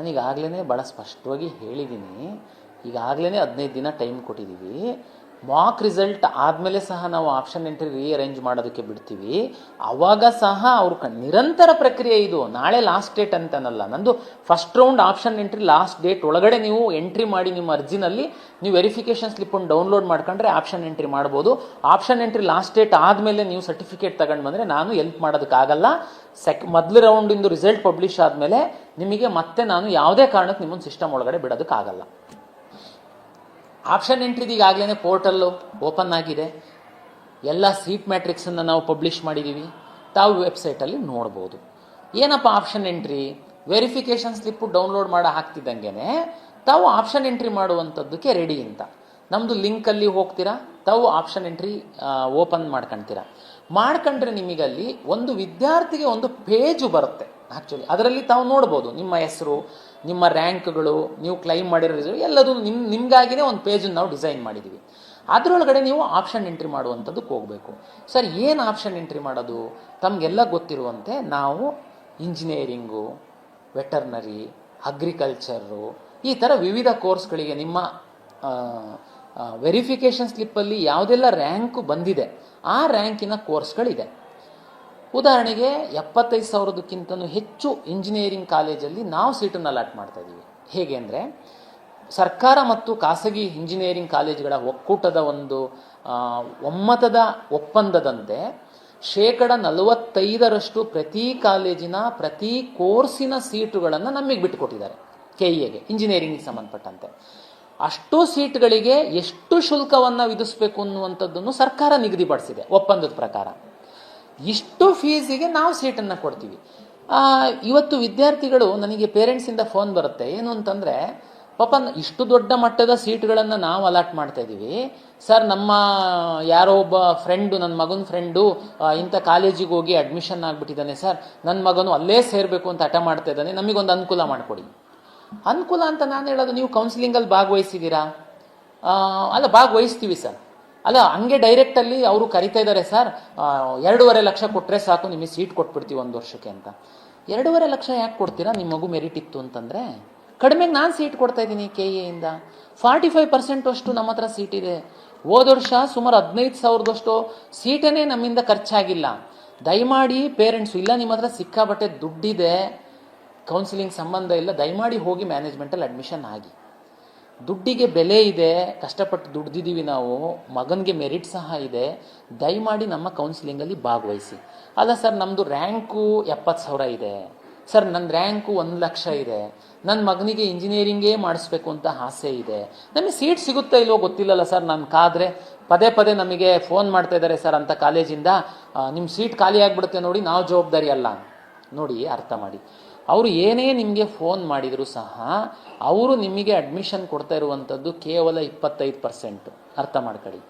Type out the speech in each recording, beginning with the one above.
ನಾನೀಗಾಗಲೇ ಭಾಳ ಸ್ಪಷ್ಟವಾಗಿ ಹೇಳಿದ್ದೀನಿ. ಈಗಾಗಲೇ 15 ದಿನ ಟೈಮ್ ಕೊಟ್ಟಿದ್ದೀವಿ. ಮಾಕ್ ರಿಸಲ್ಟ್ ಆದಮೇಲೆ ಸಹ ನಾವು ಆಪ್ಷನ್ ಎಂಟ್ರಿ ರೀಅರೇಂಜ್ ಮಾಡೋದಕ್ಕೆ ಬಿಡ್ತೀವಿ. ಆವಾಗ ಸಹ ಅವ್ರು ನಿರಂತರ ಪ್ರಕ್ರಿಯೆ ಇದು. ನಾಳೆ ಲಾಸ್ಟ್ ಡೇಟ್ ಅಂತನಲ್ಲ, ನಂದು first round option entry last date ಒಳಗಡೆ ನೀವು ಎಂಟ್ರಿ ಮಾಡಿ ನಿಮ್ಮ ಅರ್ಜಿನಲ್ಲಿ ನೀವು ವೆರಿಫಿಕೇಷನ್ ಸ್ಲಿಪ್ಪನ್ನು ಡೌನ್ಲೋಡ್ ಮಾಡ್ಕೊಂಡ್ರೆ ಆಪ್ಷನ್ ಎಂಟ್ರಿ ಮಾಡ್ಬೋದು. ಆಪ್ಷನ್ ಎಂಟ್ರಿ ಲಾಸ್ಟ್ ಡೇಟ್ ಆದಮೇಲೆ ನೀವು ಸರ್ಟಿಫಿಕೇಟ್ ತಗೊಂಡು ಬಂದರೆ ನಾನು ಎಲ್ಪ್ ಮಾಡೋದಕ್ಕಾಗಲ್ಲ. ಮೊದಲು ರೌಂಡಿಂದು ರಿಸಲ್ಟ್ ಪಬ್ಲಿಷ್ ಆದಮೇಲೆ ನಿಮಗೆ ಮತ್ತೆ ನಾನು ಯಾವುದೇ ಕಾರಣಕ್ಕೆ ನಿಮ್ಮನ್ನು ಸಿಸ್ಟಮ್ ಒಳಗಡೆ ಬಿಡೋದಕ್ಕಾಗಲ್ಲ. ಆಪ್ಷನ್ ಎಂಟ್ರಿದು ಈಗಾಗಲೇ ಪೋರ್ಟಲ್ಲು ಓಪನ್ ಆಗಿದೆ. ಎಲ್ಲ ಸೀಟ್ ಮ್ಯಾಟ್ರಿಕ್ಸನ್ನು ನಾವು ಪಬ್ಲಿಷ್ ಮಾಡಿದ್ದೀವಿ, ತಾವು ವೆಬ್ಸೈಟಲ್ಲಿ ನೋಡ್ಬೋದು. ಏನಪ್ಪ option entry? Verification slip download ಮಾಡೋ ಹಾಕ್ತಿದ್ದಂಗೆ ತಾವು ಆಪ್ಷನ್ ಎಂಟ್ರಿ ಮಾಡುವಂಥದ್ದಕ್ಕೆ ರೆಡಿ ಅಂತ ನಮ್ಮದು ಲಿಂಕಲ್ಲಿ ಹೋಗ್ತೀರಾ, ತಾವು ಆಪ್ಷನ್ ಎಂಟ್ರಿ ಓಪನ್ ಮಾಡ್ಕೊಂಡ್ರೆ ನಿಮಗಲ್ಲಿ ಒಂದು ವಿದ್ಯಾರ್ಥಿಗೆ ಒಂದು ಪೇಜು ಬರುತ್ತೆ. ಆ್ಯಕ್ಚುಲಿ ಅದರಲ್ಲಿ ತಾವು ನೋಡ್ಬೋದು ನಿಮ್ಮ ಹೆಸರು, ನಿಮ್ಮ ರ್ಯಾಂಕ್ಗಳು, ನೀವು ಕ್ಲೈಮ್ ಮಾಡಿರೋ ರಿಸಲ್ಟ್ ಎಲ್ಲದೂ ನಿಮಗಾಗಿಯೇ ಒಂದು ಪೇಜನ್ನು ನಾವು ಡಿಸೈನ್ ಮಾಡಿದ್ದೀವಿ. ಅದರೊಳಗಡೆ ನೀವು ಆಪ್ಷನ್ ಎಂಟ್ರಿ ಮಾಡುವಂಥದ್ದಕ್ಕೆ ಹೋಗಬೇಕು. ಸರ್ ಏನು ಆಪ್ಷನ್ ಎಂಟ್ರಿ ಮಾಡೋದು? ತಮಗೆಲ್ಲ ಗೊತ್ತಿರುವಂತೆ ನಾವು ಇಂಜಿನಿಯರಿಂಗು, ವೆಟರ್ನರಿ, ಅಗ್ರಿಕಲ್ಚರು ಈ ಥರ ವಿವಿಧ ಕೋರ್ಸ್ಗಳಿಗೆ ನಿಮ್ಮ ವೆರಿಫಿಕೇಷನ್ ಸ್ಲಿಪ್ಪಲ್ಲಿ ಯಾವುದೆಲ್ಲ ರ್ಯಾಂಕು ಬಂದಿದೆ ಆ ರ್ಯಾಂಕಿನ ಕೋರ್ಸ್ಗಳಿದೆ. ಉದಾಹರಣೆಗೆ 75,000ಕ್ಕಿಂತಲೂ ಹೆಚ್ಚು ಇಂಜಿನಿಯರಿಂಗ್ ಕಾಲೇಜಲ್ಲಿ ನಾವು ಸೀಟನ್ನು ಅಲಾಟ್ ಮಾಡ್ತಾ ಇದ್ದೀವಿ. ಹೇಗೆ ಅಂದರೆ, ಸರ್ಕಾರ ಮತ್ತು ಖಾಸಗಿ ಇಂಜಿನಿಯರಿಂಗ್ ಕಾಲೇಜುಗಳ ಒಕ್ಕೂಟದ ಒಂದು ಒಮ್ಮತದ ಒಪ್ಪಂದದಂತೆ 45% ಪ್ರತಿ ಕಾಲೇಜಿನ ಪ್ರತಿ ಕೋರ್ಸಿನ ಸೀಟುಗಳನ್ನು ನಮಗೆ ಬಿಟ್ಟುಕೊಟ್ಟಿದ್ದಾರೆ. KEAಗೆ ಇಂಜಿನಿಯರಿಂಗಿಗೆ ಸಂಬಂಧಪಟ್ಟಂತೆ ಅಷ್ಟು ಸೀಟ್ಗಳಿಗೆ ಎಷ್ಟು ಶುಲ್ಕವನ್ನು ವಿಧಿಸಬೇಕು ಅನ್ನುವಂಥದ್ದನ್ನು ಸರ್ಕಾರ ನಿಗದಿಪಡಿಸಿದೆ ಒಪ್ಪಂದದ ಪ್ರಕಾರ. ಇಷ್ಟು ಫೀಸಿಗೆ ನಾವು ಸೀಟನ್ನು ಕೊಡ್ತೀವಿ. ಇವತ್ತು ವಿದ್ಯಾರ್ಥಿಗಳು, ನನಗೆ ಪೇರೆಂಟ್ಸಿಂದ ಫೋನ್ ಬರುತ್ತೆ, ಏನು ಅಂತಂದರೆ, ಪಾಪ ಇಷ್ಟು ದೊಡ್ಡ ಮಟ್ಟದ ಸೀಟ್ಗಳನ್ನು ನಾವು ಅಲಾಟ್ ಮಾಡ್ತಾ ಇದ್ದೀವಿ ಸರ್, ನಮ್ಮ ಯಾರೋ ಒಬ್ಬ ಫ್ರೆಂಡು, ನನ್ನ ಮಗನ ಫ್ರೆಂಡು ಇಂಥ ಕಾಲೇಜಿಗೆ ಹೋಗಿ ಅಡ್ಮಿಷನ್ ಆಗಿಬಿಟ್ಟಿದ್ದಾನೆ ಸರ್, ನನ್ನ ಮಗನು ಅಲ್ಲೇ ಸೇರಬೇಕು ಅಂತ ಹಠ ಮಾಡ್ತಾ ಇದ್ದಾನೆ, ನಮಗೊಂದು ಅನುಕೂಲ ಮಾಡಿಕೊಡಿ. ಅನುಕೂಲ ಅಂತ ನಾನು ಹೇಳೋದು, ನೀವು ಕೌನ್ಸಿಲಿಂಗಲ್ಲಿ ಭಾಗವಹಿಸಿದ್ದೀರಾ? ಅಲ್ಲ, ಭಾಗವಹಿಸ್ತೀವಿ ಸರ್. ಅಲ್ಲ, ಹಂಗೆ ಡೈರೆಕ್ಟಲ್ಲಿ ಅವರು ಕರಿತಾ ಇದ್ದಾರೆ ಸರ್, 2.5 ಲಕ್ಷ ಕೊಟ್ಟರೆ ಸಾಕು, ನಿಮಗೆ ಸೀಟ್ ಕೊಟ್ಬಿಡ್ತೀವಿ 1 ವರ್ಷಕ್ಕೆ ಅಂತ. 2.5 ಲಕ್ಷ ಯಾಕೆ ಕೊಡ್ತೀರಾ? ನಿಮ್ಮ ಮಗು ಮೆರಿಟ್ ಇತ್ತು ಅಂತಂದರೆ. ಕಡಿಮೆಗೆ ನಾನು ಸೀಟ್ ಕೊಡ್ತಾ ಇದ್ದೀನಿ KEAಯಿಂದ. 45% ಅಷ್ಟು ನಮ್ಮ ಹತ್ರ ಸೀಟ್ ಇದೆ. ಹೋದ ವರ್ಷ ಸುಮಾರು 15,000ದಷ್ಟು ಸೀಟೇ ನಮ್ಮಿಂದ ಖರ್ಚಾಗಿಲ್ಲ. ದಯಮಾಡಿ ಪೇರೆಂಟ್ಸು, ಇಲ್ಲ ನಿಮ್ಮ ಹತ್ರ ಸಿಕ್ಕಾಬಟ್ಟೆ ದುಡ್ಡಿದೆ, ಕೌನ್ಸಿಲಿಂಗ್ ಸಂಬಂಧ ಇಲ್ಲ, ದಯಮಾಡಿ ಹೋಗಿ ಮ್ಯಾನೇಜ್ಮೆಂಟಲ್ಲಿ ಅಡ್ಮಿಷನ್ ಆಗಿ. ದುಡ್ಡಿಗೆ ಬೆಲೆ ಇದೆ, ಕಷ್ಟಪಟ್ಟು ದುಡ್ದಿದ್ದೀವಿ ನಾವು, ಮಗನಿಗೆ ಮೆರಿಟ್ ಸಹ ಇದೆ, ದಯಮಾಡಿ ನಮ್ಮ ಕೌನ್ಸಿಲಿಂಗಲ್ಲಿ ಭಾಗವಹಿಸಿ. ಅಲ್ಲ ಸರ್, ನಮ್ಮದು ರ್ಯಾಂಕು 70,000 ಇದೆ ಸರ್, ನನ್ನ ರ್ಯಾಂಕು 1 ಲಕ್ಷ ಇದೆ, ನನ್ನ ಮಗನಿಗೆ ಇಂಜಿನಿಯರಿಂಗೇ ಮಾಡಿಸ್ಬೇಕು ಅಂತ ಆಸೆ ಇದೆ, ನಮಗೆ ಸೀಟ್ ಸಿಗುತ್ತಾ ಇಲ್ವೋ ಗೊತ್ತಿಲ್ಲಲ್ಲ ಸರ್, ನಾನು ಕಾದರೆ ಪದೇ ನಮಗೆ ಫೋನ್ ಮಾಡ್ತಾ ಇದ್ದಾರೆ ಸರ್ ಅಂತ ಕಾಲೇಜಿಂದ, ನಿಮ್ಮ ಸೀಟ್ ಖಾಲಿ ಆಗಿಬಿಡುತ್ತೆ ನೋಡಿ, ನಾವು ಜವಾಬ್ದಾರಿ ಅಲ್ಲ. ನೋಡಿ, ಅರ್ಥ ಮಾಡಿ, ಅವರು ಏನೇ ನಿಮಗೆ ಫೋನ್ ಮಾಡಿದರೂ ಸಹ ಅವರು ನಿಮಗೆ ಅಡ್ಮಿಷನ್ ಕೊಡ್ತಾ ಇರುವಂಥದ್ದು ಕೇವಲ 25%. ಅರ್ಥ ಮಾಡ್ಕೊಳ್ಳಿ.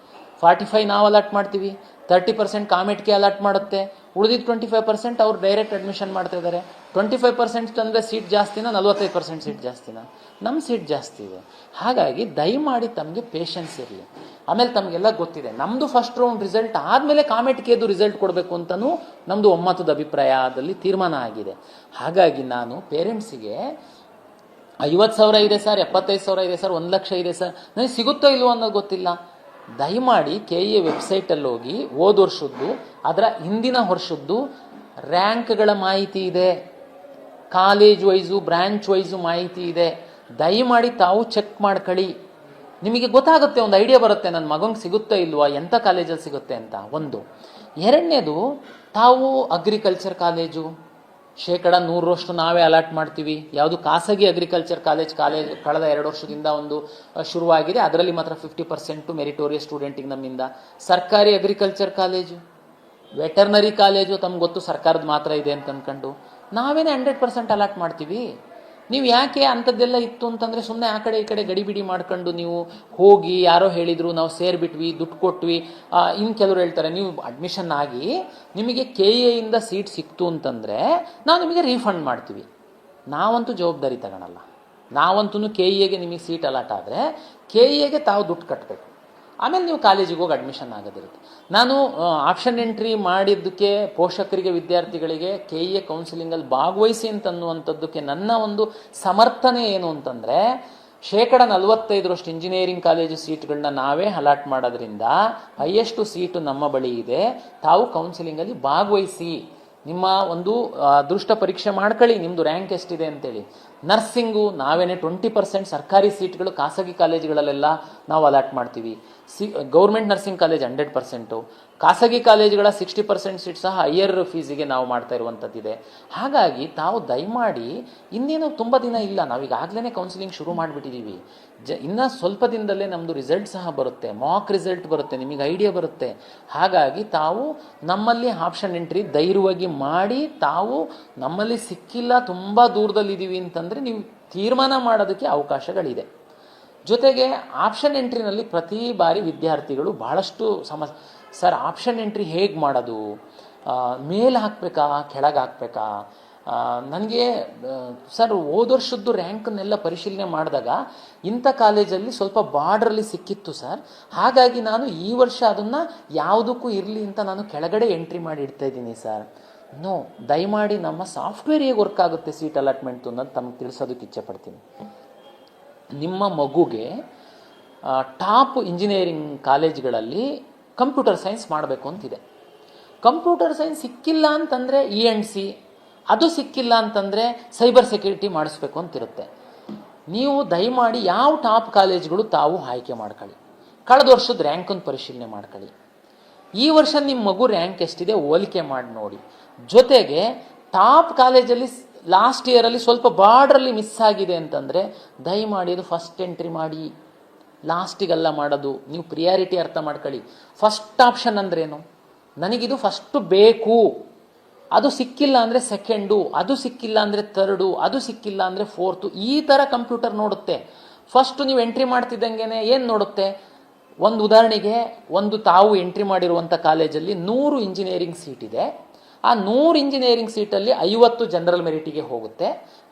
45 ನಾವು ಅಲಾಟ್ ಮಾಡ್ತೀವಿ, 30% ಕಾಮೆಟ್ಗೆ ಅಲಾಟ್ ಮಾಡುತ್ತೆ, ಉಳಿದಿದ್ದು 25% ಅವ್ರು ಡೈರೆಕ್ಟ್ ಅಡ್ಮಿಷನ್ ಮಾಡ್ತಾ ಇದ್ದಾರೆ. 25% ಅಂದರೆ ಸೀಟ್ ಜಾಸ್ತಿನಾ, 45% ಸೀಟ್ ಜಾಸ್ತಿನಾ? ನಮ್ಮ ಸೀಟ್ ಜಾಸ್ತಿ ಇದೆ. ಹಾಗಾಗಿ ದಯಮಾಡಿ ತಮಗೆ ಪೇಷನ್ಸ್ ಇರಲಿ. ಆಮೇಲೆ ತಮಗೆಲ್ಲ ಗೊತ್ತಿದೆ, ನಮ್ಮದು ಫಸ್ಟ್ ರೌಂಡ್ ರಿಸಲ್ಟ್ ಆದಮೇಲೆ ಕಾಮೆಟ್ಗೆದು ರಿಸಲ್ಟ್ ಕೊಡಬೇಕು ಅಂತಲೂ ನಮ್ಮದು ಒಮ್ಮತದ ಅಭಿಪ್ರಾಯದಲ್ಲಿ ತೀರ್ಮಾನ ಆಗಿದೆ. ಹಾಗಾಗಿ ನಾನು ಪೇರೆಂಟ್ಸಿಗೆ 50,000 ಇದೆ ಸರ್, 75,000 ಇದೆ ಸರ್, 1 ಲಕ್ಷ ಇದೆ ಸರ್, ನನಗೆ ಸಿಗುತ್ತೋ ಇಲ್ವೋ ಅನ್ನೋದು ಗೊತ್ತಿಲ್ಲ, ದಯಮಾಡಿ KEA ವೆಬ್ಸೈಟಲ್ಲಿ ಹೋಗಿ ಹೋದ ವರ್ಷದ್ದು, ಅದರ ಹಿಂದಿನ ವರ್ಷದ್ದು ರ್ಯಾಂಕ್ಗಳ ಮಾಹಿತಿ ಇದೆ, ಕಾಲೇಜ್ ವೈಸು ಬ್ರ್ಯಾಂಚ್ ವೈಸು ಮಾಹಿತಿ ಇದೆ, ದಯಮಾಡಿ ತಾವು ಚೆಕ್ ಮಾಡ್ಕೊಳ್ಳಿ. ನಿಮಗೆ ಗೊತ್ತಾಗುತ್ತೆ, ಒಂದು ಐಡಿಯಾ ಬರುತ್ತೆ, ನನ್ನ ಮಗನಿಗೆ ಸಿಗುತ್ತಾ ಇಲ್ವಾ, ಎಂಥ ಕಾಲೇಜಲ್ಲಿ ಸಿಗುತ್ತೆ ಅಂತ. ಒಂದು. ಎರಡನೇದು, ತಾವು ಅಗ್ರಿಕಲ್ಚರ್ ಕಾಲೇಜು 100% ನಾವೇ ಅಲಾಟ್ ಮಾಡ್ತೀವಿ. ಯಾವುದು ಖಾಸಗಿ ಅಗ್ರಿಕಲ್ಚರ್ ಕಾಲೇಜ್ ಕಳೆದ 2 ವರ್ಷದಿಂದ ಒಂದು ಶುರುವಾಗಿದೆ, ಅದರಲ್ಲಿ ಮಾತ್ರ 50% ಮೆರಿಟೋರಿಯಸ್ ಸ್ಟೂಡೆಂಟಿಗೆ ನಮ್ಮಿಂದ. ಸರ್ಕಾರಿ ಅಗ್ರಿಕಲ್ಚರ್ ಕಾಲೇಜು, ವೆಟರ್ನರಿ ಕಾಲೇಜು ತಮ್ಗೆ ಗೊತ್ತು ಸರ್ಕಾರದ ಮಾತ್ರ ಇದೆ ಅಂತ ಅಂದ್ಕೊಂಡು ನಾವೇನೇ 100% ಅಲಾಟ್ ಮಾಡ್ತೀವಿ. ನೀವು ಯಾಕೆ ಅಂಥದ್ದೆಲ್ಲ ಇತ್ತು ಅಂತಂದರೆ ಸುಮ್ಮನೆ ಆ ಕಡೆ ಈ ಕಡೆ ಗಡಿಬಿಡಿ ಮಾಡ್ಕೊಂಡು ನೀವು ಹೋಗಿ ಯಾರೋ ಹೇಳಿದರು ನಾವು ಸೇರಿಬಿಟ್ವಿ, ದುಡ್ಡು ಕೊಟ್ವಿ. ಇನ್ನು ಕೆಲವರು ಹೇಳ್ತಾರೆ, ನೀವು ಅಡ್ಮಿಷನ್ ಆಗಿ ನಿಮಗೆ KEAಯಿಂದ ಸೀಟ್ ಸಿಕ್ತು ಅಂತಂದರೆ ನಾವು ನಿಮಗೆ ರೀಫಂಡ್ ಮಾಡ್ತೀವಿ. ನಾವಂತೂ ಜವಾಬ್ದಾರಿ ತಗೊಳಲ್ಲ. ನಾವಂತೂ KEAಗೆ ನಿಮಗೆ ಸೀಟ್ ಅಲಾಟ್ ಆದರೆ KEAಗೆ ತಾವು ದುಡ್ಡು ಕಟ್ಟಬೇಕು. ಆಮೇಲೆ ನೀವು ಕಾಲೇಜಿಗೆ ಹೋಗಿ ಅಡ್ಮಿಷನ್ ಆಗೋದಿರುತ್ತೆ. ನಾನು ಆಪ್ಷನ್ ಎಂಟ್ರಿ ಮಾಡಿದ್ದಕ್ಕೆ ಪೋಷಕರಿಗೆ ವಿದ್ಯಾರ್ಥಿಗಳಿಗೆ KEA ಕೌನ್ಸಿಲಿಂಗಲ್ಲಿ ಭಾಗವಹಿಸಿ ಅಂತನ್ನುವಂಥದ್ದಕ್ಕೆ ನನ್ನ ಒಂದು ಸಮರ್ಥನೆ ಏನು ಅಂತಂದರೆ, 45% ಇಂಜಿನಿಯರಿಂಗ್ ಕಾಲೇಜು ಸೀಟ್ಗಳನ್ನ ನಾವೇ ಅಲಾಟ್ ಮಾಡೋದ್ರಿಂದ ಹೈಯೆಸ್ಟ್ ಸೀಟು ನಮ್ಮ ಬಳಿ ಇದೆ. ತಾವು ಕೌನ್ಸಿಲಿಂಗಲ್ಲಿ ಭಾಗವಹಿಸಿ, ನಿಮ್ಮ ಒಂದು ಅದೃಷ್ಟ ಪರೀಕ್ಷೆ ಮಾಡ್ಕೊಳ್ಳಿ, ನಿಮ್ಮದು ರ್ಯಾಂಕ್ ಎಷ್ಟಿದೆ ಅಂತೇಳಿ. ನರ್ಸಿಂಗು ನಾವೇನೆ 20% ಸರ್ಕಾರಿ ಸೀಟ್ಗಳು ಖಾಸಗಿ ಕಾಲೇಜುಗಳಲ್ಲೆಲ್ಲ ನಾವು ಅಲಾಟ್ ಮಾಡ್ತೀವಿ. ಗೌರ್ಮೆಂಟ್ ನರ್ಸಿಂಗ್ ಕಾಲೇಜ್ 100%, ಖಾಸಗಿ ಕಾಲೇಜುಗಳ 60% ಸೀಟ್ ಸಹ ಹೈಯರ್ ಫೀಸಿಗೆ ನಾವು ಮಾಡ್ತಾ ಇರುವಂಥದ್ದಿದೆ. ಹಾಗಾಗಿ ತಾವು ದಯಮಾಡಿ, ಇನ್ನೇನು ತುಂಬ ದಿನ ಇಲ್ಲ, ನಾವೀಗಾಗಲೇ ಕೌನ್ಸಿಲಿಂಗ್ ಶುರು ಮಾಡಿಬಿಟ್ಟಿದ್ದೀವಿ. ಇನ್ನು ಸ್ವಲ್ಪ ದಿನದಲ್ಲೇ ನಮ್ಮದು ರಿಸಲ್ಟ್ ಸಹ ಬರುತ್ತೆ, ಮಾಕ್ ರಿಸಲ್ಟ್ ಬರುತ್ತೆ, ನಿಮಗೆ ಐಡಿಯಾ ಬರುತ್ತೆ. ಹಾಗಾಗಿ ತಾವು ನಮ್ಮಲ್ಲಿ ಆಪ್ಷನ್ ಎಂಟ್ರಿ ಧೈರ್ಯವಾಗಿ ಮಾಡಿ, ತಾವು ನಮ್ಮಲ್ಲಿ ಸಿಕ್ಕಿಲ್ಲ, ತುಂಬ ದೂರದಲ್ಲಿದ್ದೀವಿ ಅಂತಂದರೆ ನೀವು ತೀರ್ಮಾನ ಮಾಡೋದಕ್ಕೆ ಅವಕಾಶಗಳಿದೆ. ಜೊತೆಗೆ ಆಪ್ಷನ್ ಎಂಟ್ರಿನಲ್ಲಿ ಪ್ರತಿ ಬಾರಿ ವಿದ್ಯಾರ್ಥಿಗಳು ಭಾಳಷ್ಟು ಸರ್ ಆಪ್ಷನ್ ಎಂಟ್ರಿ ಹೇಗೆ ಮಾಡೋದು, ಮೇಲೆ ಹಾಕಬೇಕಾ ಕೆಳಗೆ ಹಾಕಬೇಕಾ, ನನಗೆ ಸರ್ ಹೋದ ವರ್ಷದ್ದು ರ್ಯಾಂಕನ್ನೆಲ್ಲ ಪರಿಶೀಲನೆ ಮಾಡಿದಾಗ ಇಂಥ ಕಾಲೇಜಲ್ಲಿ ಸ್ವಲ್ಪ ಬಾರ್ಡ್ರಲ್ಲಿ ಸಿಕ್ಕಿತ್ತು ಸರ್, ಹಾಗಾಗಿ ನಾನು ಈ ವರ್ಷ ಅದನ್ನು ಯಾವುದಕ್ಕೂ ಇರಲಿ ಅಂತ ನಾನು ಕೆಳಗಡೆ ಎಂಟ್ರಿ ಮಾಡಿ ಇಡ್ತಾ ಇದ್ದೀನಿ ಸರ್. ನೋ, ದಯಮಾಡಿ ನಮ್ಮ ಸಾಫ್ಟ್ವೇರ್ ಹೇಗೆ ವರ್ಕ್ ಆಗುತ್ತೆ ಸೀಟ್ ಅಲಾಟ್ಮೆಂಟು ಅನ್ನೋದು ತಮಗೆ ತಿಳಿಸೋದಕ್ಕೆ ಇಚ್ಛೆ ಪಡ್ತೀನಿ. ನಿಮ್ಮ ಮಗುಗೆ ಟಾಪ್ ಇಂಜಿನಿಯರಿಂಗ್ ಕಾಲೇಜ್ಗಳಲ್ಲಿ ಕಂಪ್ಯೂಟರ್ ಸೈನ್ಸ್ ಮಾಡಬೇಕು ಅಂತಿದೆ. ಕಂಪ್ಯೂಟರ್ ಸೈನ್ಸ್ ಸಿಕ್ಕಿಲ್ಲ ಅಂತಂದರೆ ENC, ಅದು ಸಿಕ್ಕಿಲ್ಲ ಅಂತಂದರೆ ಸೈಬರ್ ಸೆಕ್ಯೂರಿಟಿ ಮಾಡಿಸ್ಬೇಕು ಅಂತಿರುತ್ತೆ. ನೀವು ದಯಮಾಡಿ ಯಾವ ಟಾಪ್ ಕಾಲೇಜ್ಗಳು ತಾವು ಆಯ್ಕೆ ಮಾಡ್ಕೊಳ್ಳಿ, ಕಳೆದ ವರ್ಷದ ರ್ಯಾಂಕನ್ನು ಪರಿಶೀಲನೆ ಮಾಡ್ಕೊಳ್ಳಿ, ಈ ವರ್ಷ ನಿಮ್ಮ ಮಗು ರ್ಯಾಂಕ್ ಎಷ್ಟಿದೆ ಹೋಲಿಕೆ ಮಾಡಿ ನೋಡಿ. ಜೊತೆಗೆ ಟಾಪ್ ಕಾಲೇಜಲ್ಲಿ ಲಾಸ್ಟ್ ಇಯರಲ್ಲಿ ಸ್ವಲ್ಪ ಬಾರ್ಡ್ರಲ್ಲಿ ಮಿಸ್ ಆಗಿದೆ ಅಂತಂದರೆ ದಯಮಾಡಿ ಅದು ಫಸ್ಟ್ ಎಂಟ್ರಿ ಮಾಡಿ, ಲಾಸ್ಟಿಗೆಲ್ಲ ಮಾಡೋದು. ನೀವು ಪ್ರಿಯಾರಿಟಿ ಅರ್ಥ ಮಾಡ್ಕೊಳ್ಳಿ. ಫಸ್ಟ್ ಆಪ್ಷನ್ ಅಂದ್ರೇನು, ನನಗಿದು ಫಸ್ಟು ಬೇಕು, ಅದು ಸಿಕ್ಕಿಲ್ಲ ಅಂದರೆ ಸೆಕೆಂಡು, ಅದು ಸಿಕ್ಕಿಲ್ಲ ಅಂದರೆ ಥರ್ಡು, ಅದು ಸಿಕ್ಕಿಲ್ಲ ಅಂದರೆ ಫೋರ್ತು, ಈ ಥರ ಕಂಪ್ಯೂಟರ್ ನೋಡುತ್ತೆ. ಫಸ್ಟು ನೀವು ಎಂಟ್ರಿ ಮಾಡ್ತಿದ್ದಂಗೆ ಏನು ನೋಡುತ್ತೆ, ಒಂದು ಉದಾಹರಣೆಗೆ ಒಂದು ತಾವು ಎಂಟ್ರಿ ಮಾಡಿರುವಂಥ ಕಾಲೇಜಲ್ಲಿ 100 ಇಂಜಿನಿಯರಿಂಗ್ ಸೀಟ್ ಇದೆ. ಆ 100 ಇಂಜಿನಿಯರಿಂಗ್ ಸೀಟಲ್ಲಿ 50 ಜನರಲ್ ಮೆರಿಟಿಗೆ ಹೋಗುತ್ತೆ.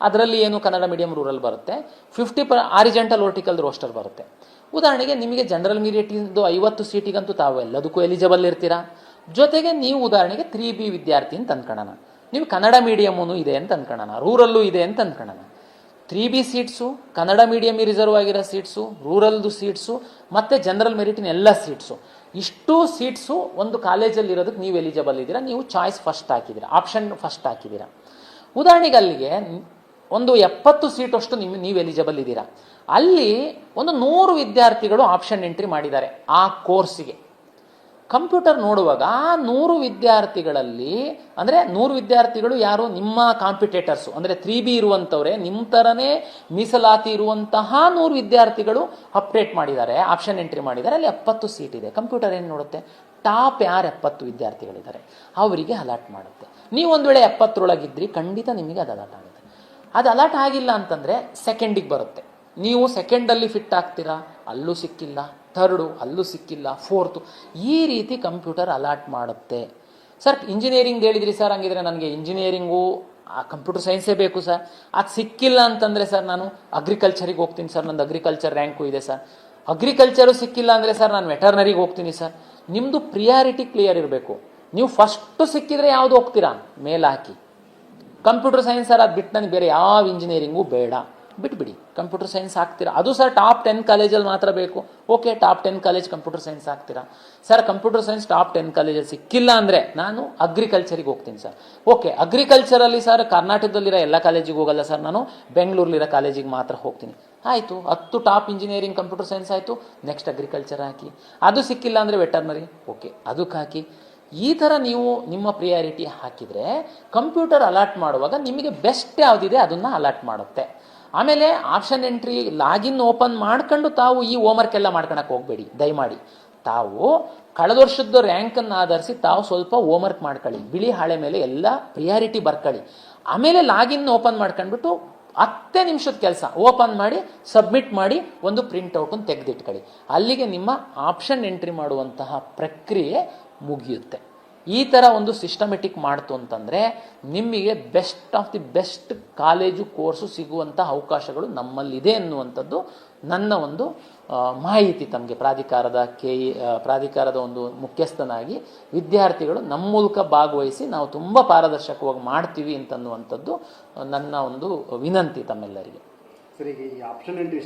ಅದರಲ್ಲಿ ಏನು ಕನ್ನಡ ಮೀಡಿಯಂ ರೂರಲ್ ಬರುತ್ತೆ, 50 ಆರಿಜೆಂಟಲ್ ವರ್ಟಿಕಲ್ ರೋಸ್ಟರ್ ಬರುತ್ತೆ. ಉದಾಹರಣೆಗೆ ನಿಮಗೆ ಜನರಲ್ ಮೆರಿಟಿಂದು 50 ಸೀಟಿಗಂತೂ ತಾವು ಎಲ್ಲದಕ್ಕೂ ಎಲಿಜಿಬಲ್ ಇರ್ತೀರಾ. ಜೊತೆಗೆ ನೀವು ಉದಾಹರಣೆಗೆ 3B ವಿದ್ಯಾರ್ಥಿ ಅಂತ ಅಂದ್ಕೊಳ್ಳೋಣ, ನೀವು ಕನ್ನಡ ಮೀಡಿಯಮೂ ಇದೆ ಅಂತ ಅಂದ್ಕೊಳ್ಳೋಣ, ರೂರಲ್ಲೂ ಇದೆ ಅಂತ ಅಂದ್ಕೊಳ್ಳೋಣ. 3B seats, Kannada medium reserve ಆಗಿರೋ ಸೀಟ್ಸು, ರೂರಲ್ದು ಸೀಟ್ಸು, ಮತ್ತು ಜನರಲ್ ಮೆರಿಟಿನ ಎಲ್ಲ ಸೀಟ್ಸು, ಇಷ್ಟು ಸೀಟ್ಸು ಒಂದು ಕಾಲೇಜಲ್ಲಿ ಇರೋದಕ್ಕೆ ನೀವು ಎಲಿಜಿಬಲ್ ಇದ್ದೀರಾ. ನೀವು ಚಾಯ್ಸ್ ಫಸ್ಟ್ ಹಾಕಿದ್ದೀರಾ, ಆಪ್ಷನ್ ಫಸ್ಟ್ ಹಾಕಿದ್ದೀರಾ. ಉದಾಹರಣೆಗೆ ಅಲ್ಲಿಗೆ ಒಂದು 70 ಸೀಟ್ ಅಷ್ಟು ನೀವು ಎಲಿಜಿಬಲ್ ಇದ್ದೀರಾ. ಅಲ್ಲಿ ಒಂದು 100 ವಿದ್ಯಾರ್ಥಿಗಳು ಆಪ್ಷನ್ ಎಂಟ್ರಿ ಮಾಡಿದ್ದಾರೆ ಆ ಕೋರ್ಸಿಗೆ. ಕಂಪ್ಯೂಟರ್ ನೋಡುವಾಗ ಆ 100 ವಿದ್ಯಾರ್ಥಿಗಳಲ್ಲಿ ಅಂದರೆ 100 ವಿದ್ಯಾರ್ಥಿಗಳು ಯಾರು, ನಿಮ್ಮ ಕಾಂಪಿಟೇಟರ್ಸು, ಅಂದರೆ 3B ಇರುವಂಥವ್ರೆ, ನಿಮ್ಮ ಥರನೇ ಮೀಸಲಾತಿ ಇರುವಂತಹ 100 ವಿದ್ಯಾರ್ಥಿಗಳು ಅಪ್ಡೇಟ್ ಮಾಡಿದ್ದಾರೆ, ಆಪ್ಷನ್ ಎಂಟ್ರಿ ಮಾಡಿದ್ದಾರೆ. ಅಲ್ಲಿ 70 ಸೀಟ್ ಇದೆ. ಕಂಪ್ಯೂಟರ್ ಏನು ನೋಡುತ್ತೆ, ಟಾಪ್ ಯಾರು 70 ವಿದ್ಯಾರ್ಥಿಗಳಿದ್ದಾರೆ ಅವರಿಗೆ ಅಲಾಟ್ ಮಾಡುತ್ತೆ. ನೀವು ಒಂದು ವೇಳೆ 70ರೊಳಗಿದ್ರಿ ಖಂಡಿತ ನಿಮಗೆ ಅದು ಅಲಾಟ್ ಆಗುತ್ತೆ. ಅದು ಅಲಾಟ್ ಆಗಿಲ್ಲ ಅಂತಂದರೆ ಸೆಕೆಂಡಿಗೆ ಬರುತ್ತೆ. ನೀವು ಸೆಕೆಂಡಲ್ಲಿ ಫಿಟ್ ಆಗ್ತೀರಾ, ಅಲ್ಲೂ ಸಿಕ್ಕಿಲ್ಲ, ಥರ್ಡು ಅಲ್ಲೂ ಸಿಕ್ಕಿಲ್ಲ, ಫೋರ್ತು, ಈ ರೀತಿ ಕಂಪ್ಯೂಟರ್ ಅಲಾಟ್ ಮಾಡುತ್ತೆ. ಸರ್ ಇಂಜಿನಿಯರಿಂಗ್ ಹೇಳಿದ್ರಿ ಸರ್, ಹಂಗಿದ್ರೆ ನನಗೆ ಇಂಜಿನಿಯರಿಂಗು ಕಂಪ್ಯೂಟರ್ ಸೈನ್ಸೇ ಬೇಕು ಸರ್, ಅದು ಸಿಕ್ಕಿಲ್ಲ ಅಂತಂದರೆ ಸರ್ ನಾನು ಅಗ್ರಿಕಲ್ಚರಿಗೆ ಹೋಗ್ತೀನಿ ಸರ್, ನಂದು ಅಗ್ರಿಕಲ್ಚರ್ ರ್ಯಾಂಕು ಇದೆ ಸರ್. ಅಗ್ರಿಕಲ್ಚರು ಸಿಕ್ಕಿಲ್ಲ ಅಂದರೆ ಸರ್ ನಾನು ವೆಟರ್ನರಿಗೆ ಹೋಗ್ತೀನಿ ಸರ್. ನಿಮ್ಮದು ಪ್ರಿಯಾರಿಟಿ ಕ್ಲಿಯರ್ ಇರಬೇಕು. ನೀವು ಫಸ್ಟು ಸಿಕ್ಕಿದ್ರೆ ಯಾವುದು ಹೋಗ್ತೀರಾ ಮೇಲೆ ಹಾಕಿ. ಕಂಪ್ಯೂಟರ್ ಸೈನ್ಸ್ ಸರ್ ಅದು ಬಿಟ್ಟು ನನಗೆ ಬೇರೆ ಯಾವ ಇಂಜಿನಿಯರಿಂಗು ಬೇಡ, ಬಿಟ್ಬಿಡಿ, ಕಂಪ್ಯೂಟರ್ ಸೈನ್ಸ್ ಹಾಕ್ತೀರಾ. ಅದು ಸರ್ ಟಾಪ್ 10 ಕಾಲೇಜಲ್ಲಿ ಮಾತ್ರ ಬೇಕು. Okay, top 10 college computer science ಹಾಕ್ತೀರಾ. ಸರ್ ಕಂಪ್ಯೂಟರ್ ಸೈನ್ಸ್ ಟಾಪ್ 10 ಕಾಲೇಜಲ್ಲಿ ಸಿಕ್ಕಿಲ್ಲ ಅಂದರೆ ನಾನು ಅಗ್ರಿಕಲ್ಚರಿಗೆ ಹೋಗ್ತೀನಿ ಸರ್. ಓಕೆ, ಅಗ್ರಿಕಲ್ಚರಲ್ಲಿ ಸರ್ ಕರ್ನಾಟಕದಲ್ಲಿರೋ ಎಲ್ಲ ಕಾಲೇಜಿಗೆ ಹೋಗಲ್ಲ ಸರ್, ನಾನು ಬೆಂಗಳೂರಲ್ಲಿರೋ ಕಾಲೇಜಿಗೆ ಮಾತ್ರ ಹೋಗ್ತೀನಿ. ಆಯಿತು, 10 ಟಾಪ್ ಇಂಜಿನಿಯರಿಂಗ್ ಕಂಪ್ಯೂಟರ್ ಸೈನ್ಸ್ ಆಯಿತು. ನೆಕ್ಸ್ಟ್ ಅಗ್ರಿಕಲ್ಚರ್ ಹಾಕಿ. ಅದು ಸಿಕ್ಕಿಲ್ಲ ಅಂದರೆ ವೆಟರ್ನರಿ, ಓಕೆ ಅದಕ್ಕೆ ಹಾಕಿ. ಈ ಥರ ನೀವು ನಿಮ್ಮ ಪ್ರಿಯಾರಿಟಿ ಹಾಕಿದರೆ ಕಂಪ್ಯೂಟರ್ ಅಲಾಟ್ ಮಾಡುವಾಗ ನಿಮಗೆ ಬೆಸ್ಟ್ ಯಾವುದಿದೆ ಅದನ್ನು ಅಲಾಟ್ ಮಾಡುತ್ತೆ. ಆಮೇಲೆ ಆಪ್ಷನ್ ಎಂಟ್ರಿ ಲಾಗಿನ್ ಓಪನ್ ಮಾಡ್ಕೊಂಡು ತಾವು ಈ ಹೋಮ್ವರ್ಕ್ ಎಲ್ಲ ಮಾಡ್ಕೊಳಕ್ಕೆ ಹೋಗಬೇಡಿ. ದಯಮಾಡಿ ತಾವು ಕಳೆದ ವರ್ಷದ ರ್ಯಾಂಕನ್ನು ಆಧರಿಸಿ ತಾವು ಸ್ವಲ್ಪ ಹೋಮ್ವರ್ಕ್ ಮಾಡ್ಕೊಳ್ಳಿ, ಬಿಳಿ ಹಾಳೆ ಮೇಲೆ ಎಲ್ಲ ಪ್ರಿಯಾರಿಟಿ ಬರ್ಕೊಳ್ಳಿ. ಆಮೇಲೆ ಲಾಗಿನ್ ಓಪನ್ ಮಾಡ್ಕೊಂಡ್ಬಿಟ್ಟು 10 ನಿಮಿಷದ ಕೆಲಸ ಓಪನ್ ಮಾಡಿ ಸಬ್ಮಿಟ್ ಮಾಡಿ ಒಂದು ಪ್ರಿಂಟೌಟನ್ನು ತೆಗೆದಿಟ್ಕೊಳ್ಳಿ. ಅಲ್ಲಿಗೆ ನಿಮ್ಮ ಆಪ್ಷನ್ ಎಂಟ್ರಿ ಮಾಡುವಂತಹ ಪ್ರಕ್ರಿಯೆ ಮುಗಿಯುತ್ತೆ. ಈ ಥರ ಒಂದು ಸಿಸ್ಟಮೆಟಿಕ್ ಮಾಡ್ತು ಅಂತಂದರೆ ನಿಮಗೆ best of the best college course ಸಿಗುವಂಥ ಅವಕಾಶಗಳು ನಮ್ಮಲ್ಲಿದೆ ಅನ್ನುವಂಥದ್ದು ನನ್ನ ಒಂದು ಮಾಹಿತಿ ತಮಗೆ ಪ್ರಾಧಿಕಾರದ ಒಂದು ಮುಖ್ಯಸ್ಥನಾಗಿ ವಿದ್ಯಾರ್ಥಿಗಳು ನಮ್ಮ ಮೂಲಕ ಭಾಗವಹಿಸಿ ನಾವು ತುಂಬ ಪಾರದರ್ಶಕವಾಗಿ ಮಾಡ್ತೀವಿ ಅಂತನ್ನುವಂಥದ್ದು ನನ್ನ ಒಂದು ವಿನಂತಿ ತಮ್ಮೆಲ್ಲರಿಗೆ. ಸರಿ, ಈ ಆಪ್ಷನ್ ಎಂಟ್ರಿ